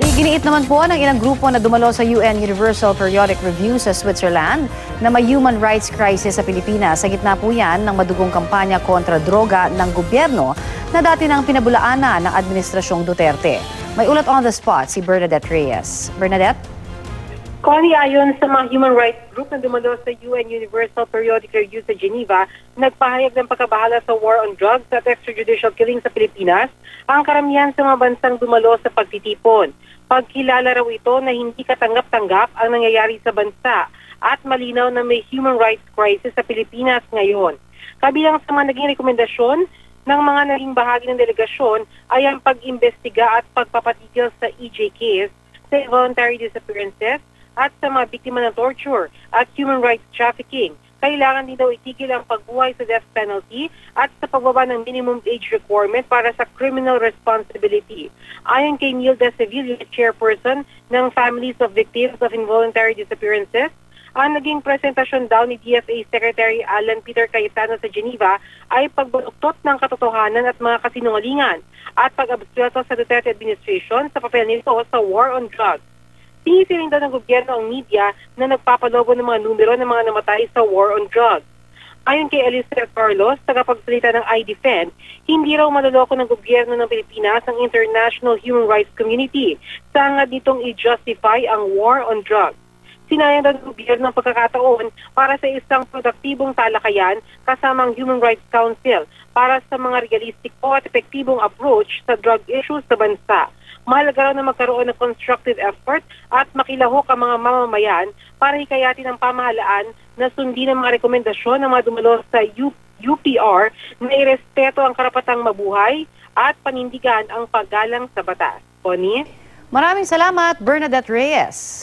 Iginiit naman po ng ilang grupo na dumalo sa UN Universal Periodic Review sa Switzerland na may human rights crisis sa Pilipinas. Sa gitna po yan ng madugong kampanya kontra droga ng gobyerno na dati nang pinabulaanan ng Administrasyong Duterte. May ulat on the spot si Bernadette Reyes. Bernadette? Connie, ayon sa mga human rights group na dumalo sa UN Universal Periodic Review sa Geneva, nagpahayag ng pagkabahala sa war on drugs at extrajudicial killing sa Pilipinas ang karamihan sa mga bansang dumalo sa pagtitipon. Pagkilala raw ito na hindi katanggap-tanggap ang nangyayari sa bansa at malinaw na may human rights crisis sa Pilipinas ngayon. Kabilang sa mga naging rekomendasyon ng mga naging bahagi ng delegasyon ay ang pag-imbestiga at pagpapatigil sa EJKs, sa involuntary disappearances, at sa mga biktima ng torture at human rights trafficking. Kailangan din daw itigil ang pagbuhay sa death penalty at sa pagbaba ng minimum age requirement para sa criminal responsibility. Ayon kay Nilda Sevilla, chairperson ng Families of Victims of Involuntary Disappearances, ang naging presentasyon daw ni DFA Secretary Alan Peter Cayetano sa Geneva ay pagbaluktot ng katotohanan at mga kasinungalingan at pag-absuelto sa Duterte administration sa papel nito sa war on drugs. Sinisiling daw ng gobyerno ang media na nagpapalobo ng mga numero ng mga namatay sa war on drugs. Ayon kay Alicia Carlos, tagapagsalita ng iDefend, hindi raw maloloko ng gobyerno ng Pilipinas ang international human rights community sa hangad nitong i-justify ang war on drugs. Sinayang daw ng gobyerno ang pagkakataon para sa isang produktibong talakayan kasama ang Human Rights Council para sa mga realistiko at epektibong approach sa drug issues sa bansa. Mahalaga raw na magkaroon ng constructive effort at makilahok ang mga mamamayan para hikayatin ang pamahalaan na sundin ang mga rekomendasyon ng mga dumalo sa UPR na irespeto ang karapatang mabuhay at panindigan ang paggalang sa batas. Connie? Maraming salamat, Bernadette Reyes.